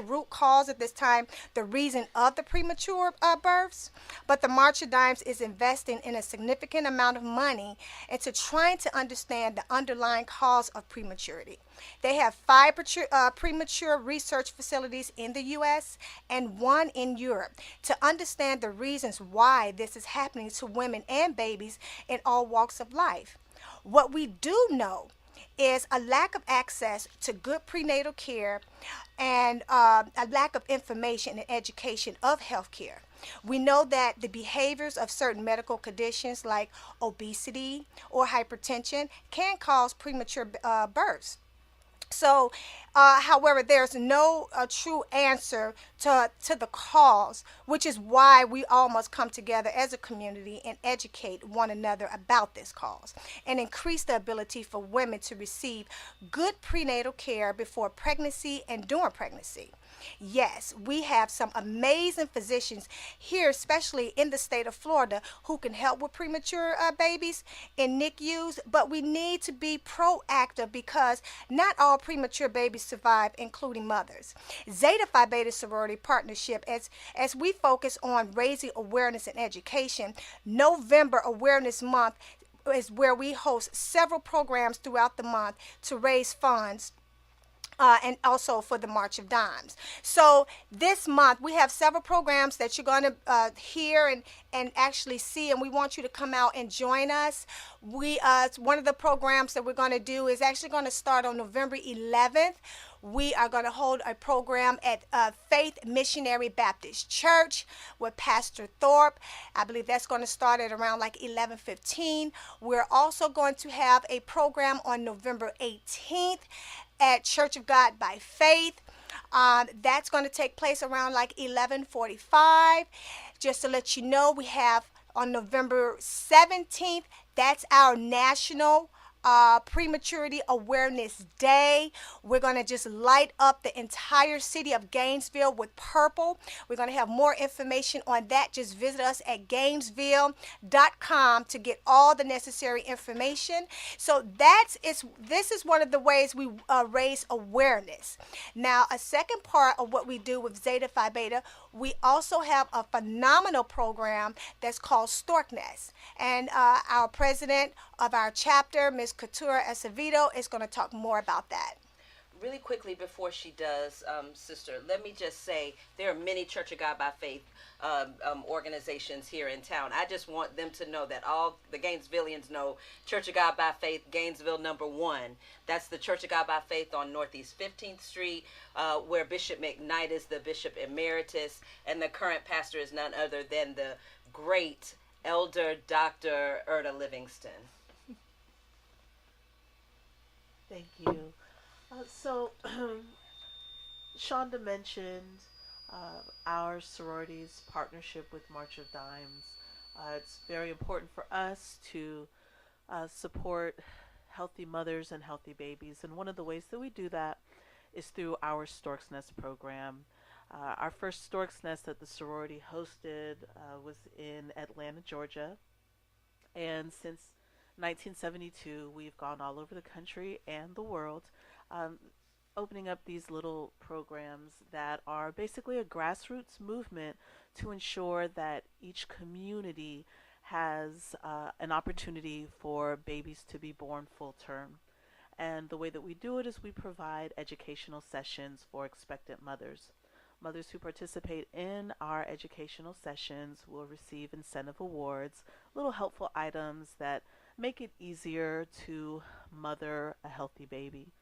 root cause at this time, the reason of the premature births, but the March of Dimes is investing in a significant amount of money into trying to understand the underlying cause of prematurity. They have five premature research facilities in the U.S. and one in Europe to understand the reasons why this is happening to women and babies in all walks of life. What we do know is a lack of access to good prenatal care and a lack of information and education of health care. We know that the behaviors of certain medical conditions like obesity or hypertension can cause premature births. So, however, there's no true answer to the cause, which is why we all must come together as a community and educate one another about this cause and increase the ability for women to receive good prenatal care before pregnancy and during pregnancy. Yes, we have some amazing physicians here, especially in the state of Florida, who can help with premature babies in NICUs, but we need to be proactive because not all premature babies survive, including mothers. Zeta Phi Beta Sorority Partnership, as we focus on raising awareness and education, November Awareness Month is where we host several programs throughout the month to raise funds and also for the March of Dimes. So this month we have several programs that you're going to hear and actually see, and we want you to come out and join us. One of the programs that we're going to do is actually going to start on November 11th. We are going to hold a program at Faith Missionary Baptist Church with Pastor Thorpe. I believe that's going to start at around like 11:15. We're also going to have a program on November 18th at Church of God by Faith. That's going to take place around like 11:45. Just to let you know, we have on November 17th, that's our National Prematurity Awareness Day. We're going to just light up the entire city of Gainesville with purple. We're going to have more information on that. Just visit us at Gainesville.com to get all the necessary information. So this is one of the ways we raise awareness. Now, a second part of what we do with Zeta Phi Beta, we also have a phenomenal program that's called Stork Nest. And our president of our chapter, Ms. Couture Acevedo, is going to talk more about that. Really quickly before she does, sister, let me just say there are many Church of God by Faith organizations here in town. I just want them to know that all the Gainesvillians know Church of God by Faith, Gainesville #1. That's the Church of God by Faith on Northeast 15th Street, where Bishop McKnight is the Bishop Emeritus, and the current pastor is none other than the great Elder Dr. Erda Livingston. Thank you. So, Shonda mentioned our sorority's partnership with March of Dimes. It's very important for us to support healthy mothers and healthy babies, and one of the ways that we do that is through our Stork's Nest program. Our first Stork's Nest that the sorority hosted was in Atlanta, Georgia, and since 1972, we've gone all over the country and the world, um, opening up these little programs that are basically a grassroots movement to ensure that each community has an opportunity for babies to be born full term. And the way that we do it is we provide educational sessions for expectant mothers. Mothers who participate in our educational sessions will receive incentive awards, little helpful items that make it easier to mother a healthy baby.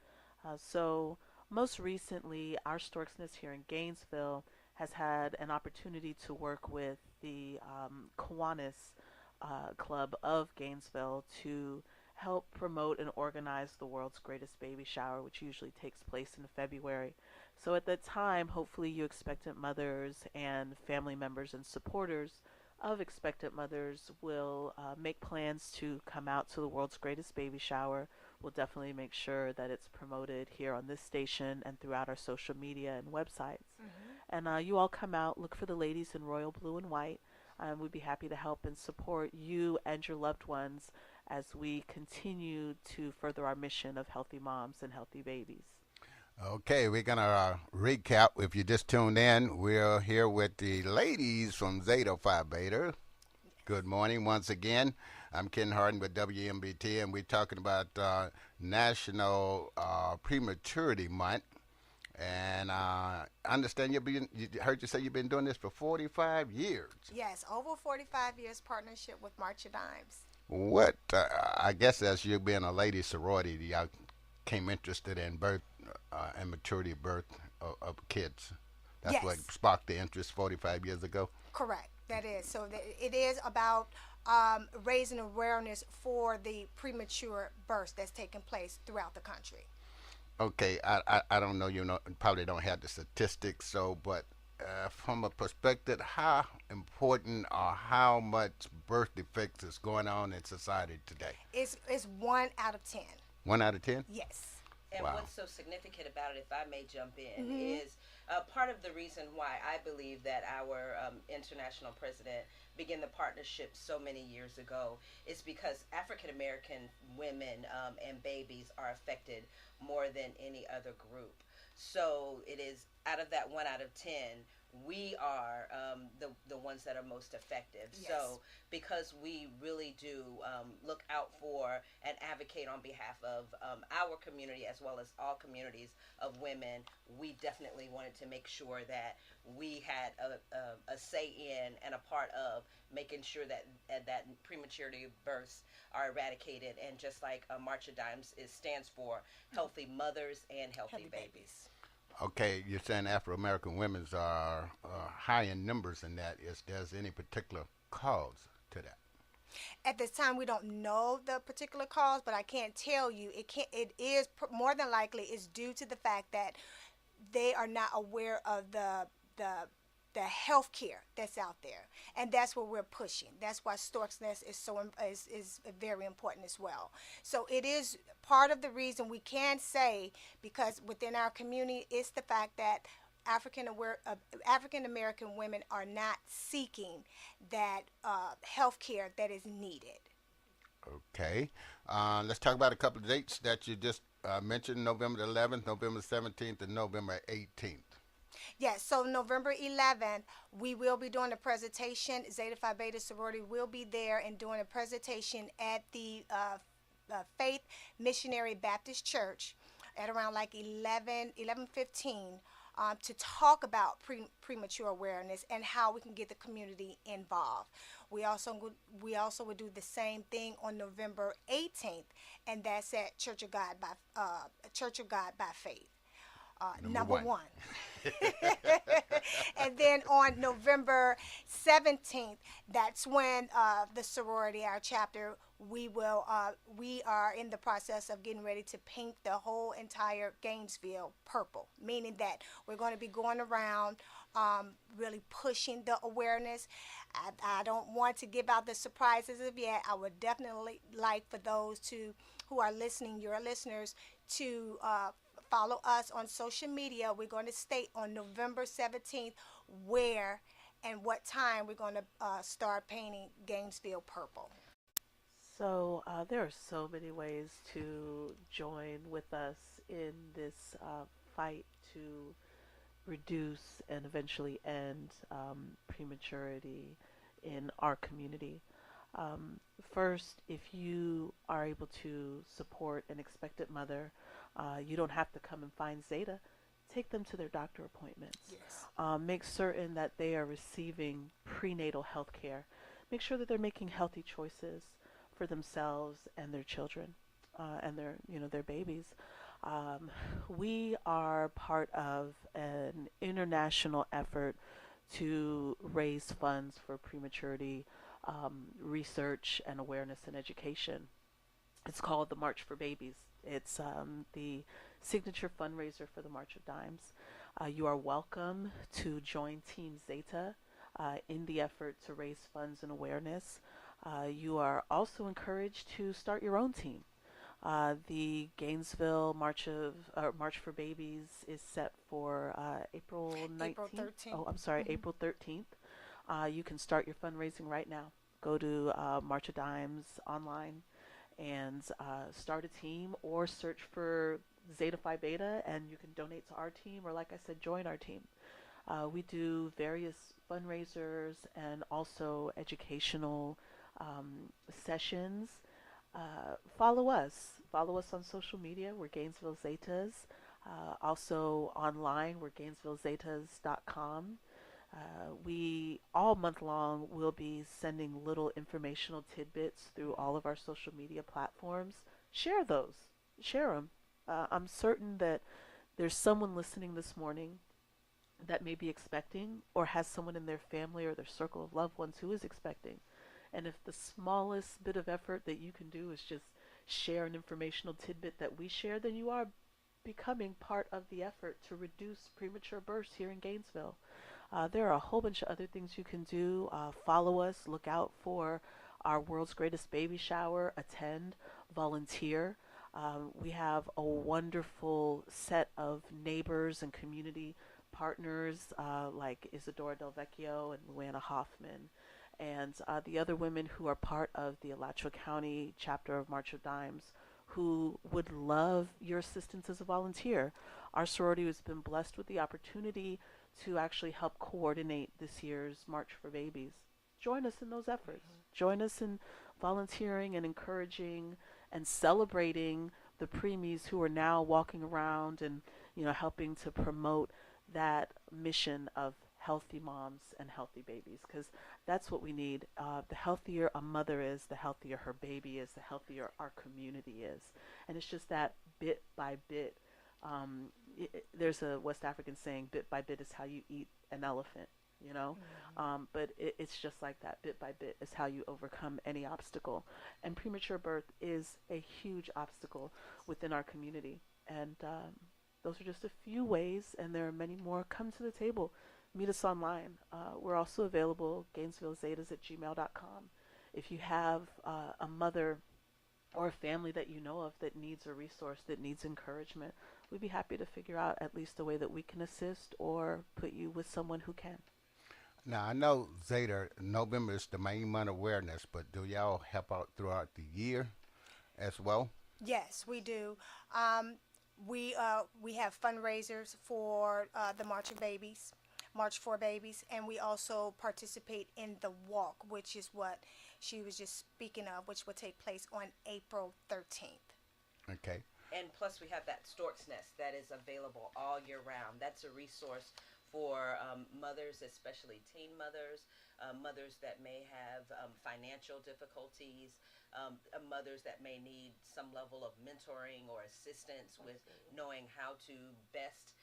So most recently, our Stork's Nest here in Gainesville has had an opportunity to work with the Kiwanis Club of Gainesville to help promote and organize the world's greatest baby shower, which usually takes place in February. So at that time, hopefully you expectant mothers and family members and supporters of expectant mothers will make plans to come out to the world's greatest baby shower. We'll definitely make sure that it's promoted here on this station and throughout our social media and websites. And you all come out, look for the ladies in royal blue and white. We'd be happy to help and support you and your loved ones as we continue to further our mission of healthy moms and healthy babies. Okay, we're going to recap. If you just tuned in, we're here with the ladies from Zeta Phi Beta. Good morning once again. I'm Ken Harden with Wmbt, and we're talking about National Prematurity Month. And I understand you heard you say you've been doing this for 45 years. Yes, over 45 years partnership with March of Dimes. What, I guess as you being a lady sorority, y'all came interested in birth and maturity of birth of kids. That's what Yes, sparked the interest 45 years ago. correct. That is. So it is about raising awareness for the premature births that's taking place throughout the country. Okay, I don't know, probably don't have the statistics, so, but from a perspective, how important or how much birth defects is going on in society today? It's 1 out of 10. 1 out of 10? Yes. And Wow. what's so significant about it, if I may jump in, Hmm. is part of the reason why I believe that our international president began the partnership so many years ago is because African American women and babies are affected more than any other group. So it is out of that 1 out of 10, we are the ones that are most effective. Yes. So because we really do look out for and advocate on behalf of our community as well as all communities of women, we definitely wanted to make sure that we had a say in and a part of making sure that prematurity births are eradicated. And just like March of Dimes stands for healthy mothers and healthy Healthy babies. babies. Okay, you're saying Afro American women are high in numbers in that. Is there's any particular cause to that? At this time, we don't know the particular cause, but I can't tell you. It can. It is more than likely is due to the fact that they are not aware of the the health care that's out there, and that's what we're pushing. That's why Stork's Nest is is very important as well. So it is part of the reason we can say, because within our community, it's the fact that African American women are not seeking that health care that is needed. Okay, let's talk about a couple of dates that you just mentioned: November the 11th, November 17th, and November 18th. Yes, so November 11th, we will be doing a presentation. Zeta Phi Beta Sorority will be there and doing a presentation at the Faith Missionary Baptist Church at around like 11:15, to talk about premature awareness and how we can get the community involved. We also would do the same thing on November 18th, and that's at Church of God by Faith. Number Number one. one. And then on November 17th, that's when the sorority, our chapter, we are in the process of getting ready to paint the whole entire Gainesville purple, meaning that we're going to be going around really pushing the awareness. I don't want to give out the surprises of yet. I would definitely like for those who are listening, your listeners, to follow us on social media. We're going to state on November 17th where and what time we're going to start painting Gainesville purple. So there are so many ways to join with us in this fight to reduce and eventually end prematurity in our community. First, if you are able to support an expectant mother, you don't have to come and find Zeta. Take them to their doctor appointments. Yes. Make certain that they are receiving prenatal health care. Make sure that they're making healthy choices for themselves and their children, and their babies. Um, we are part of an international effort to raise funds for prematurity research and awareness and education. It's called the March for Babies. It's the signature fundraiser for the March of Dimes. You are welcome to join Team Zeta in the effort to raise funds and awareness. You are also encouraged to start your own team. The Gainesville March for Babies is set for April 19th. April 13th. Oh, I'm sorry, Mhm. April 13th. You can start your fundraising right now. Go to March of Dimes online and start a team, or search for Zeta Phi Beta, and you can donate to our team, or like I said, join our team. We do various fundraisers and also educational sessions. Follow us. Follow us on social media. We're Gainesville Zetas. Also online, we're GainesvilleZetas.com. We all month long will be sending little informational tidbits through all of our social media platforms. Share those. Share them. I'm certain that there's someone listening this morning that may be expecting or has someone in their family or their circle of loved ones who is expecting. And if the smallest bit of effort that you can do is just share an informational tidbit that we share, then you are becoming part of the effort to reduce premature births here in Gainesville. There are a whole bunch of other things you can do. Follow us, look out for our world's greatest baby shower, attend, volunteer. We have a wonderful set of neighbors and community partners like Isadora Del Vecchio and Luana Hoffman, and the other women who are part of the Alachua County chapter of March of Dimes, who would love your assistance as a volunteer. Our sorority has been blessed with the opportunity to actually help coordinate this year's March for Babies. Join us in those efforts. Join us in volunteering and encouraging and celebrating the preemies who are now walking around and helping to promote that mission of healthy moms and healthy babies, because that's what we need. The healthier a mother is, the healthier her baby is, the healthier our community is. And it's just that bit by bit. There's a West African saying, bit by bit is how you eat an elephant, you know? But it's just like that. Bit by bit is how you overcome any obstacle. And premature birth is a huge obstacle within our community. And those are just a few ways, and there are many more. Come to the table. Meet us online. We're also available, GainesvilleZetas@gmail.com. If you have a mother or a family that you know of that needs a resource, that needs encouragement, we'd be happy to figure out at least a way that we can assist or put you with someone who can. Now, I know Zeta, November is the main month of awareness, but do y'all help out throughout the year as well? Yes, we do. We have fundraisers for the March of Babies, March for Babies, and we also participate in the walk, which is what she was just speaking of, which will take place on April 13th. Okay. And plus, we have that Stork's Nest that is available all year round. That's a resource for mothers, especially teen mothers, mothers that may have financial difficulties, mothers that may need some level of mentoring or assistance with knowing how to best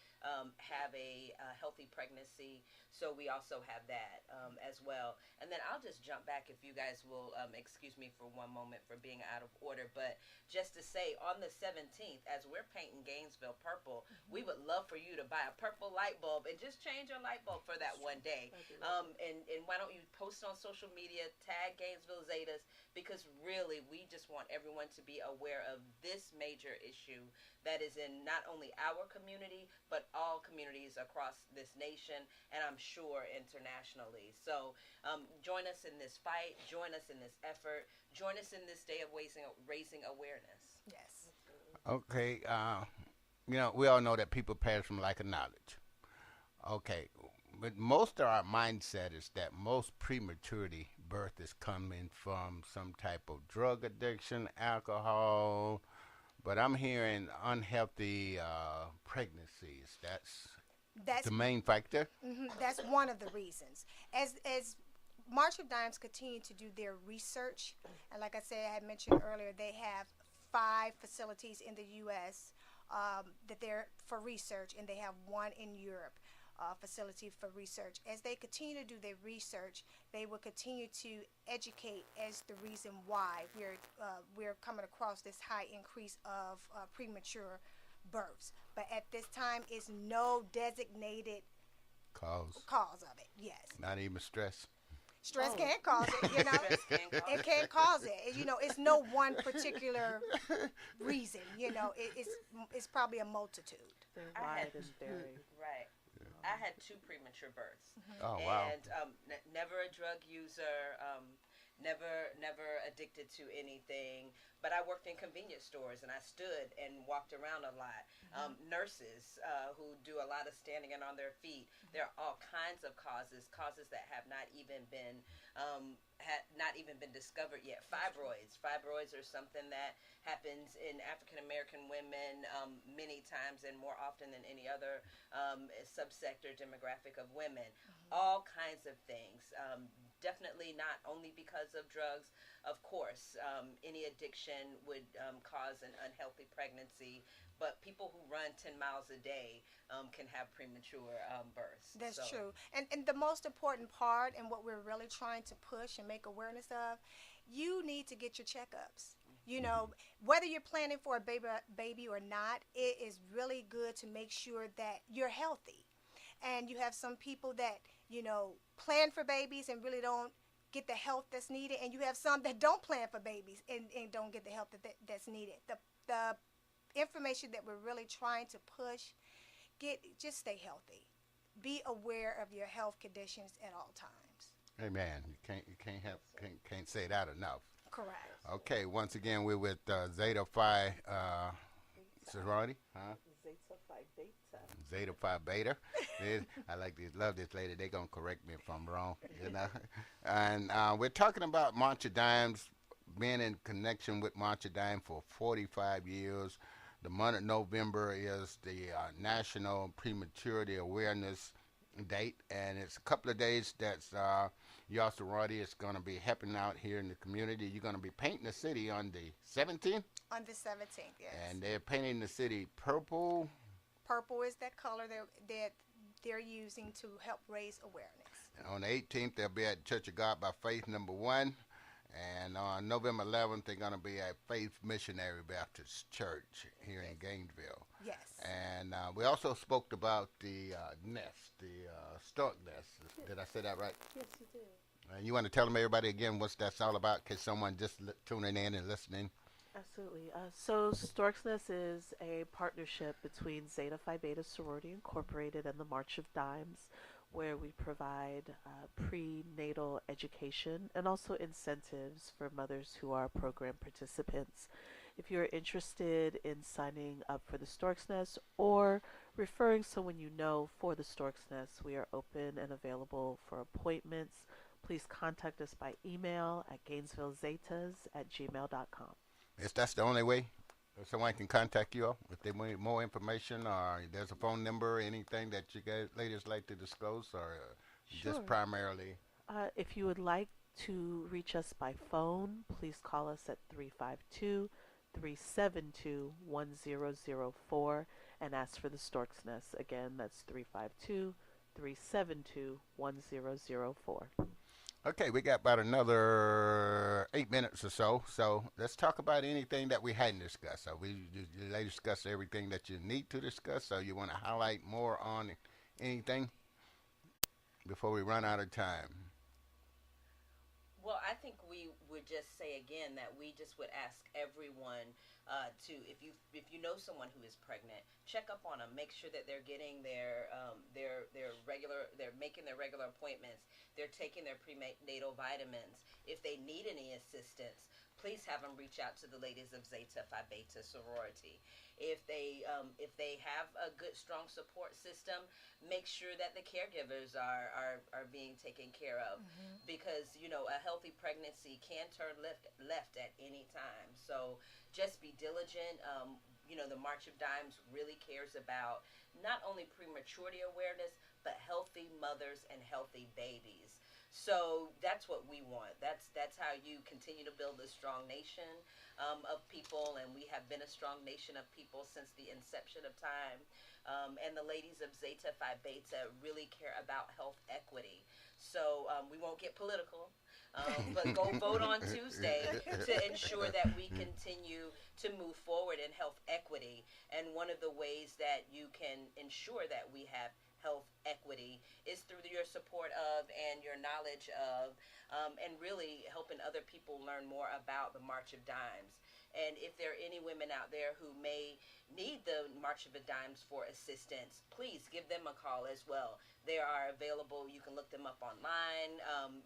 have a healthy pregnancy. So we also have that as well. And then I'll just jump back, if you guys will excuse me for one moment for being out of order. But just to say, on the 17th, as we're painting Gainesville purple, we would love for you to buy a purple light bulb and just change your light bulb for that one day. And why don't you post on social media, tag Gainesville Zetas, because really we just want everyone to be aware of this major issue that is in not only our community, but all communities across this nation, and I'm sure internationally. So join us in this fight, join us in this effort, join us in this day of raising awareness. Yes. Okay. We all know that people perish from lack of knowledge. Okay. But most of our mindset is that most prematurity birth is coming from some type of drug addiction, alcohol, but I'm hearing unhealthy pregnancies. That's the main factor. That's one of the reasons. As March of Dimes continue to do their research, and like I said, I had mentioned earlier, they have 5 facilities in the U.S. That they're for research, and they have one in Europe. Facility for research. As they continue to do their research, they will continue to educate as the reason why we're coming across this high increase of premature births. But at this time, is no designated cause of it. Yes. Not even stress. Stress can't cause it, It can't cause it. It's no one particular reason, it's probably a multitude. They're wide and varied. Right. I had 2 premature births. Oh, wow. And never a drug user, never addicted to anything. But I worked in convenience stores and I stood and walked around a lot. Nurses who do a lot of standing and on their feet. There are all kinds of causes that have not even been discovered yet. Fibroids are something that happens in African American women many times and more often than any other subsector demographic of women. All kinds of things. Definitely not only because of drugs. Of course, any addiction would cause an unhealthy pregnancy, but people who run 10 miles a day can have premature births. That's true. And the most important part, and what we're really trying to push and make awareness of, you need to get your checkups. You know, whether you're planning for a baby or not, it is really good to make sure that you're healthy. And you have some people that, plan for babies and really don't get the help that's needed. And you have some that don't plan for babies and don't get the help that's needed. The information that we're really trying to push, just stay healthy. Be aware of your health conditions at all times. Amen. You can't say that enough. Correct. Okay, once again, we're with Zeta Phi Sorority, huh? Zeta Phi Beta. Zeta Phi Beta. I love this lady. They're going to correct me if I'm wrong, And we're talking about March of Dimes, being in connection with March of Dimes for 45 years. The month of November is the National Prematurity Awareness date, and it's a couple of days that's your sorority is going to be helping out here in the community. You're going to be painting the city on the 17th? On the 17th, yes. And they're painting the city purple. Purple is that color that they're using to help raise awareness. And on the 18th, they'll be at Church of God by Faith number 1. And on November 11th, they're going to be at Faith Missionary Baptist Church here in Gainesville. Yes. And we also spoke about the nest, the stork nest. Did I say that right? Yes, you did. And you want to tell them, everybody, again, what that's all about, in case someone just tuning in and listening? Absolutely. So Stork's Nest is a partnership between Zeta Phi Beta Sorority Incorporated and the March of Dimes, where we provide prenatal education and also incentives for mothers who are program participants. If you're interested in signing up for the Stork's Nest or referring someone you know for the Stork's Nest, we are open and available for appointments. Please contact us by email at GainesvilleZetas@gmail.com. Yes, that's the only way someone can contact you all if they want more information, or there's a phone number or anything that you guys ladies like to disclose, or Sure. just primarily. If you would like to reach us by phone, please call us at 352-372-1004 and ask for the Stork's Nest. Again, that's 352-372-1004. Okay, we got about another 8 minutes or so. So let's talk about anything that we hadn't discussed. So you ladies discussed everything that you need to discuss. So you want to highlight more on anything before we run out of time? Well, I think we would just say again that we just would ask everyone to, if you know someone who is pregnant, check up on them. Make sure that they're getting they're making their regular appointments. They're taking their prenatal vitamins. If they need any assistance, please have them reach out to the ladies of Zeta Phi Beta Sorority. If they have a good, strong support system, make sure that the caregivers are being taken care of, because a healthy pregnancy can turn left at any time. So just be diligent. The March of Dimes really cares about not only prematurity awareness, but healthy mothers and healthy babies. So that's what we want. That's how you continue to build a strong nation of people, and we have been a strong nation of people since the inception of time. And the ladies of Zeta Phi Beta really care about health equity. So we won't get political, but go vote on Tuesday to ensure that we continue to move forward in health equity. And one of the ways that you can ensure that we have health equity is through your support of and your knowledge of, and really helping other people learn more about the March of Dimes. And if there are any women out there who may need the March of the Dimes for assistance, please give them a call as well. They are available. You can look them up online.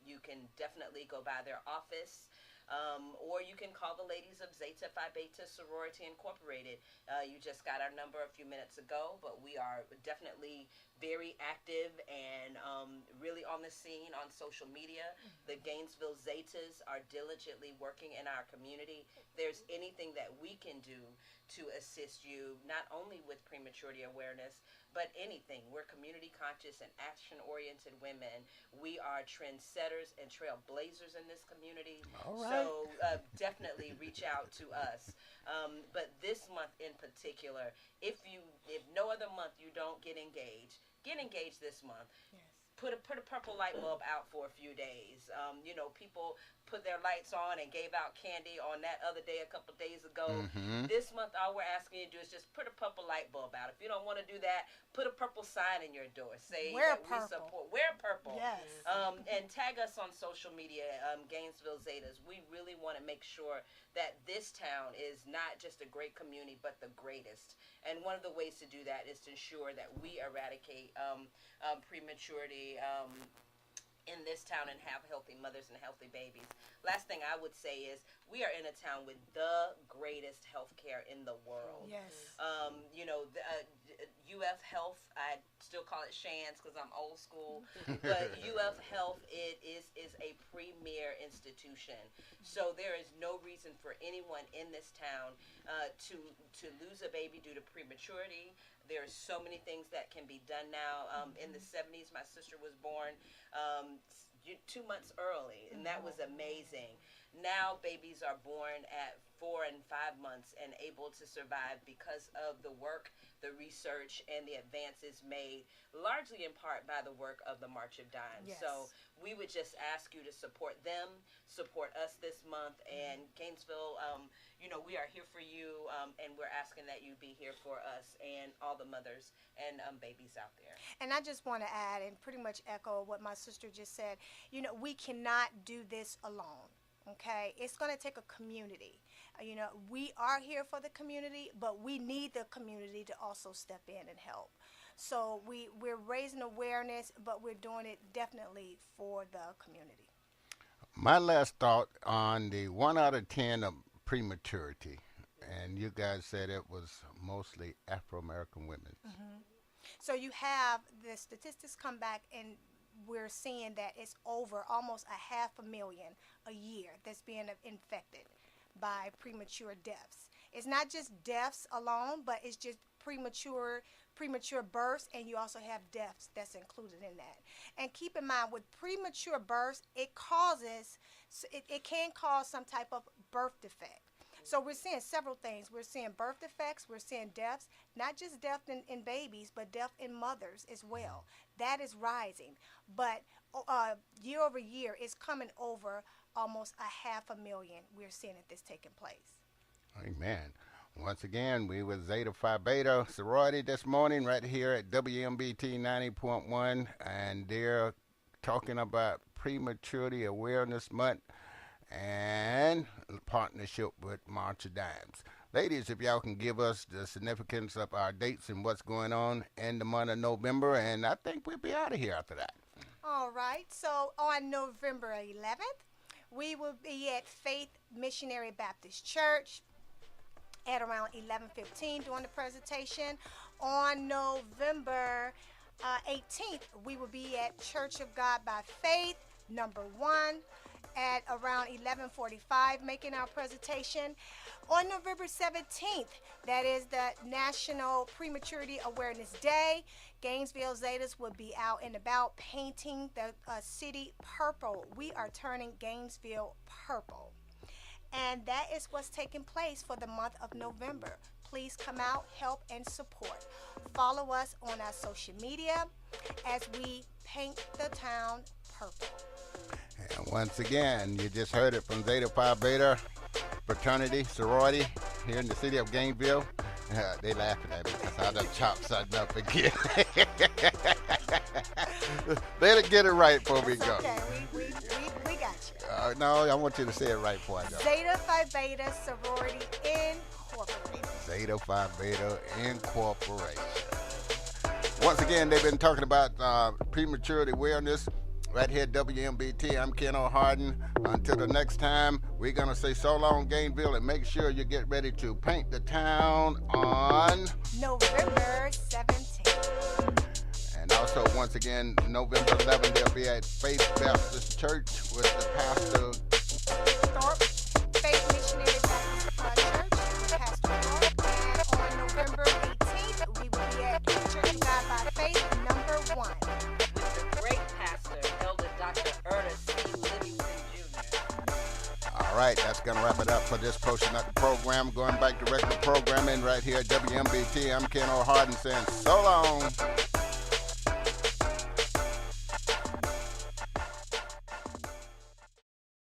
You can definitely go by their office. Or you can call the ladies of Zeta Phi Beta Sorority Incorporated. You just got our number a few minutes ago, but we are definitely very active and really on the scene on social media. The Gainesville Zetas are diligently working in our community. If there's anything that we can do to assist you, not only with prematurity awareness, but anything. We're community conscious and action-oriented women. We are trendsetters and trailblazers in this community. All right. So definitely reach out to us. But this month in particular, if no other month you don't get engaged this month. Yes. Put a purple light bulb out for a few days. People put their lights on and gave out candy on that other day a couple days ago. Mm-hmm. This month, all we're asking you to do is just put a purple light bulb out. If you don't want to do that, put a purple sign in your door. Say Wear that purple. we support. Wear purple. Yes. And tag us on social media, Gainesville Zetas. We really want to make sure that this town is not just a great community, but the greatest. And one of the ways to do that is to ensure that we eradicate prematurity in this town and have healthy mothers and healthy babies. Last thing I would say is we are in a town with the greatest health care in the world. Yes. UF Health, I still call it Shands because I'm old school, but UF Health is a premier institution. So there is no reason for anyone in this town to lose a baby due to prematurity. There are so many things that can be done now. In the 70s, my sister was born 2 months early, and that was amazing. Now babies are born at 4 and 5 months and able to survive because of the work, the research, and the advances made largely in part by the work of the March of Dimes. Yes. So we would just ask you to support them, support us this month, and Gainesville, we are here for you, and we're asking that you be here for us and all the mothers and babies out there. And I just want to add and pretty much echo what my sister just said. We cannot do this alone. Okay, it's going to take a community. We are here for the community, but we need the community to also step in and help. So we're raising awareness, but we're doing it definitely for the community. My last thought on the 1 out of 10 of prematurity, and you guys said it was mostly Afro-American women. Mm-hmm. So you have the statistics come back, and we're seeing that it's over almost 500,000 a year that's being infected by premature deaths. It's not just deaths alone, but it's just premature births, and you also have deaths that's included in that. And keep in mind, with premature births, it can cause some type of birth defect. So we're seeing several things. We're seeing birth defects, we're seeing deaths, not just death in babies, but death in mothers as well. That is rising. But year over year, it's coming over almost 500,000. We're seeing this taking place. Amen. Once again, we with Zeta Phi Beta Sorority this morning right here at Wmbt 90.1, and they're talking about Prematurity Awareness Month and partnership with March of Dimes. Ladies, if y'all can give us the significance of our dates and what's going on in the month of November, and I think we'll be out of here after that. All right. So on November 11th, we will be at Faith Missionary Baptist Church at around 11:15 during the presentation. On November 18th, we will be at Church of God by Faith, number 1, at around 11:45, making our presentation. On November 17th, that is the National Prematurity Awareness Day, Gainesville Zetas will be out and about painting the city purple. We are turning Gainesville purple. And that is what's taking place for the month of November. Please come out, help, and support. Follow us on our social media as we paint the town purple. And once again, you just heard it from Zeta Phi Beta Fraternity Sorority here in the city of Gainesville. They laughing at me because I done chopped something up again. Let it get it right before we go. Okay, we got you. No, I want you to say it right before I go. Zeta Phi Beta Sorority Incorporated. Zeta Phi Beta Incorporation. Once again, they've been talking about prematurity awareness right here at WMBT. I'm Ken O'Harden. Until the next time, we're going to say so long, Gainesville, and make sure you get ready to paint the town on November 17th. And also, once again, November 11th, they'll be at Faith Baptist Church with the pastor Thorpe, Faith Missionary Baptist Church, with Pastor Thorpe. And on November 18th, we will be at Church of God by Faith, number 1. With the great pastor, Elder Dr. Ernest C. Livingston Jr. All right, that's going to wrap it up for this portion of the program. Going back to regular programming right here at WMBT. I'm Ken O'Harden saying so long.